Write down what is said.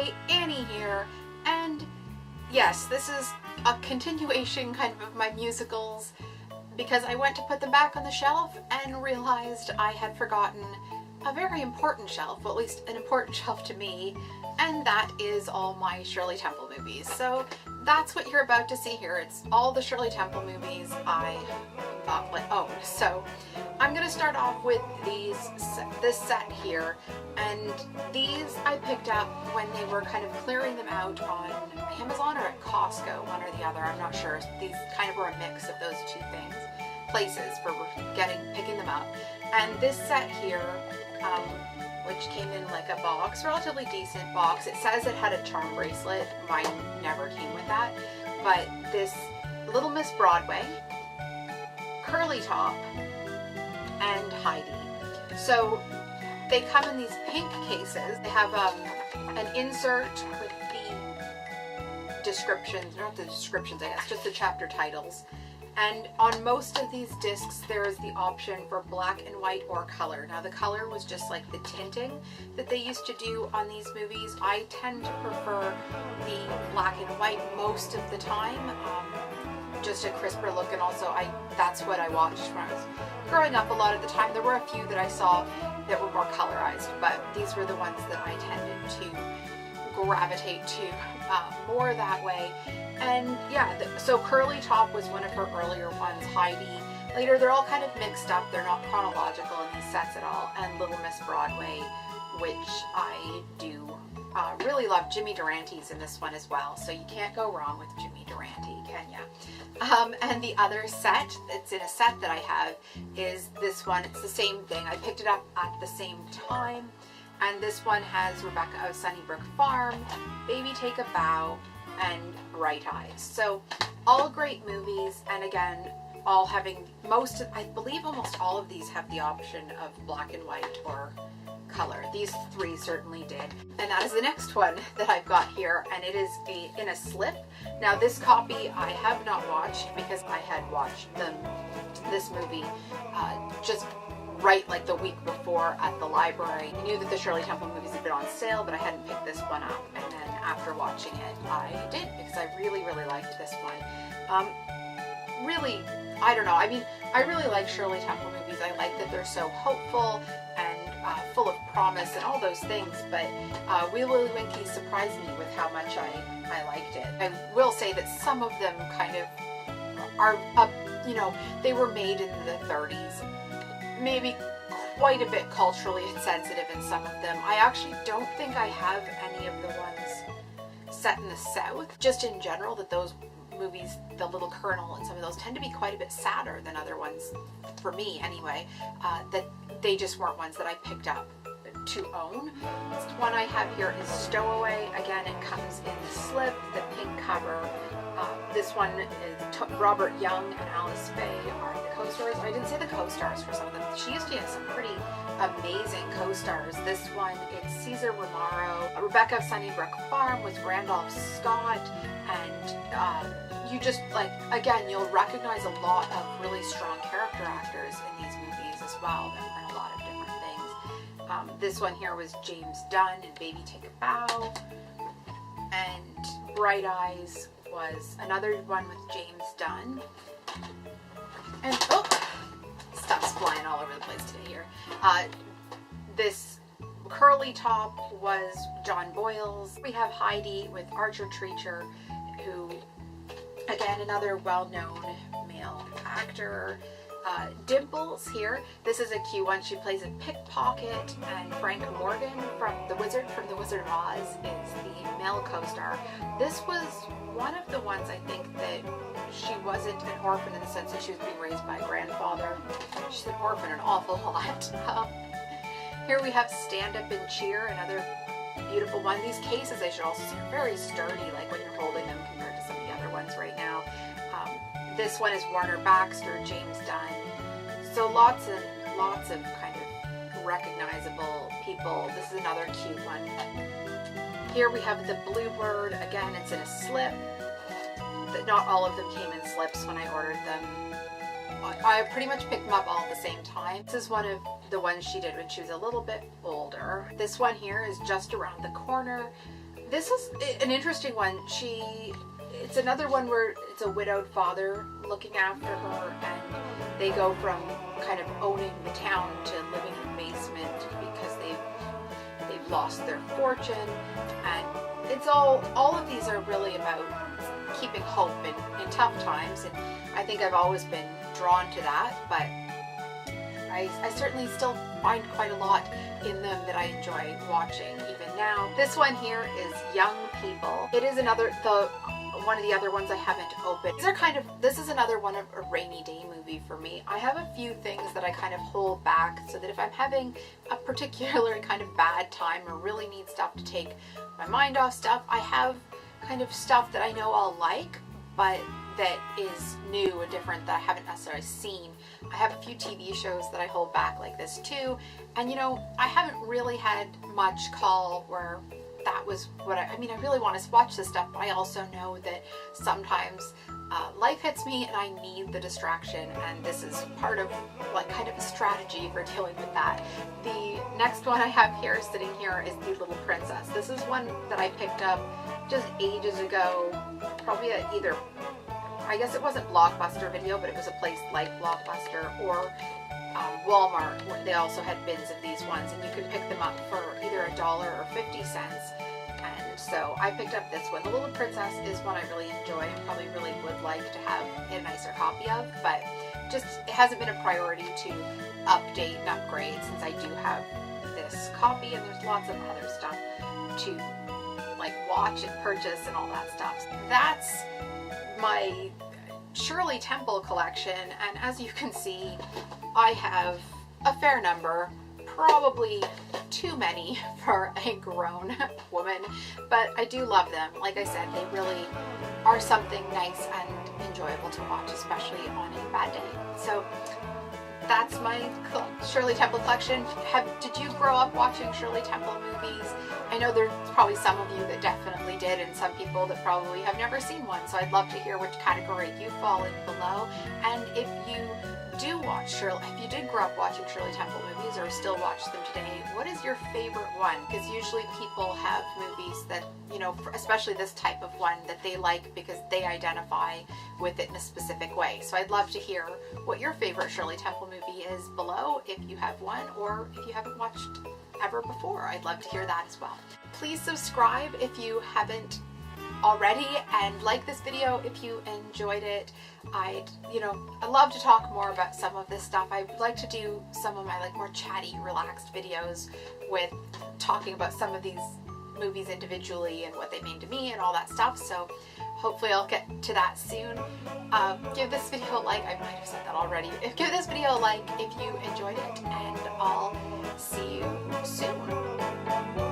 Hi, Annie here, and yes, this is a continuation kind of my musicals because I went to put them back on the shelf and realized I had forgotten a very important shelf, well, at least an important shelf to me, and that is all my Shirley Temple movies. So that's what you're about to see here. It's all the Shirley Temple movies I own. So I'm going to start off with this set here, and these I picked up when they were kind of clearing them out on Amazon or at Costco, one or the other, I'm not sure. These kind of were a mix of those two places for picking them up. And this set here, which came in like a box, relatively decent box. It says it had a charm bracelet. Mine never came with that. But this Little Miss Broadway, Curly Top, and Heidi. So they come in these pink cases. They have an insert with the descriptions, not the descriptions I guess, just the chapter titles. And on most of these discs, there is the option for black and white or color. Now the color was just like the tinting that they used to do on these movies. I tend to prefer the black and white most of the time, just a crisper look, and also that's what I watched when I was growing up a lot of the time. There were a few that I saw that were more colorized, but these were the ones that I tended to gravitate to more that way. And yeah, so Curly Top was one of her earlier ones, Heidi. Later, they're all kind of mixed up. They're not chronological in these sets at all. And Little Miss Broadway, which I do really love. Jimmy Durante's in this one as well. So you can't go wrong with Jimmy Durante, can ya? And the other set that's in a set that I have is this one. It's the same thing. I picked it up at the same time. And this one has Rebecca of Sunnybrook Farm, Baby Take a Bow, and Bright Eyes. So all great movies, and again, all having I believe almost all of these have the option of black and white or color. These three certainly did. And that is the next one that I've got here, and it is in a slip. Now this copy I have not watched because I had watched this movie just right like the week before at the library. I knew that the Shirley Temple movies had been on sale, but I hadn't picked this one up, and then after watching it I did, because I really liked this one. Really, I don't know, I mean, I really like Shirley Temple movies. I like that they're so hopeful and full of promise and all those things, but Wee Willie Winkie surprised me with how much I liked it. I will say that some of them kind of are, you know, they were made in the 30s, maybe quite a bit culturally insensitive in some of them. I actually don't think I have any of the ones set in the South. Just in general, that those movies, The Little Colonel and some of those, tend to be quite a bit sadder than other ones, for me anyway, that they just weren't ones that I picked up to own. The one I have here is Stowaway. Again, it comes in the slip, the pink cover. This one is Robert Young and Alice Faye are the co-stars. I didn't say the co-stars for some of them. She used to have some pretty amazing co-stars. This one, it's Cesar Romero, Rebecca of Sunnybrook Farm with Randolph Scott, and you just, like, again, you'll recognize a lot of really strong character actors in these movies as well. There were a lot of different things. This one here was James Dunn and Baby Take a Bow, and Bright Eyes was another one with James Dunn. And stuff's flying all over the place today here. This Curly Top was John Boyle's. We have Heidi with Archer Treacher, who, again, another well-known male actor. Dimples here. This is a cute one. She plays a pickpocket, and Frank Morgan from The Wizard of Oz is the male co-star. This was one of the ones, I think, that she wasn't an orphan in the sense that she was being raised by a grandfather. She's an orphan an awful lot. Here we have Stand Up and Cheer, another beautiful one. These cases, I should also say, are very sturdy, like when you're holding them compared to some of the other ones right now. This one is Warner Baxter, James Dunn. So lots of kind of recognizable people. This is another cute one. Here we have the Bluebird. Again, it's in a slip. Not all of them came in slips when I ordered them. I pretty much picked them up all at the same time. This is one of the ones she did when she was a little bit older. This one here is Just Around the Corner. this is an interesting one. It's another one where it's a widowed father looking after her, and they go from kind of owning the town to living in the basement because they've lost their fortune. And it's all of these are really about keeping hope in tough times, and I think I've always been drawn to that, but I certainly still find quite a lot in them that I enjoy watching even now. This one here is Young People. It is one of the other ones I haven't opened. This is another one of a rainy day movie for me. I have a few things that I kind of hold back so that if I'm having a particular kind of bad time or really need stuff to take my mind off stuff, I have kind of stuff that I know I'll like, but that is new and different that I haven't necessarily seen. I have a few TV shows that I hold back like this too, and you know, I haven't really had much call where that was what I mean, I really want to watch this stuff, but I also know that sometimes life hits me and I need the distraction, and this is part of like kind of a strategy for dealing with that. The next one I have here sitting here is The Little Princess. This is one that I picked up just ages ago, probably at either, I guess it wasn't Blockbuster Video, but it was a place like Blockbuster or Walmart, where they also had bins of these ones, and you could pick them up for either $1 or 50 cents. And so I picked up this one. The Little Princess is one I really enjoy and probably really would like to have a nicer copy of, but just it hasn't been a priority to update and upgrade since I do have this copy, and there's lots of other stuff to like watch and purchase and all that stuff. That's my Shirley Temple collection, and as you can see, I have a fair number, probably too many for a grown woman, but I do love them. Like I said, they really are something nice and enjoyable to watch, especially on a bad day. So that's my Shirley Temple collection. Did you grow up watching Shirley Temple movies? I know there's probably some of you that definitely did, and some people that probably have never seen one, so I'd love to hear which category you fall in below. And if you do watch if you did grow up watching Shirley Temple movies or still watch them today, what is your favorite one? Because usually people have movies that, you know, especially this type of one, that they like because they identify with it in a specific way. So I'd love to hear what your favorite Shirley Temple movie is below, if you have one, or if you haven't watched ever before. I'd love to hear that as well. Please subscribe if you haven't already, and like this video if you enjoyed it. I love to talk more about some of this stuff. I would like to do some of my like more chatty, relaxed videos with talking about some of these movies individually and what they mean to me and all that stuff. So hopefully I'll get to that soon. Give this video a like. I might have said that already. Give this video a like if you enjoyed it, and I'll see you soon.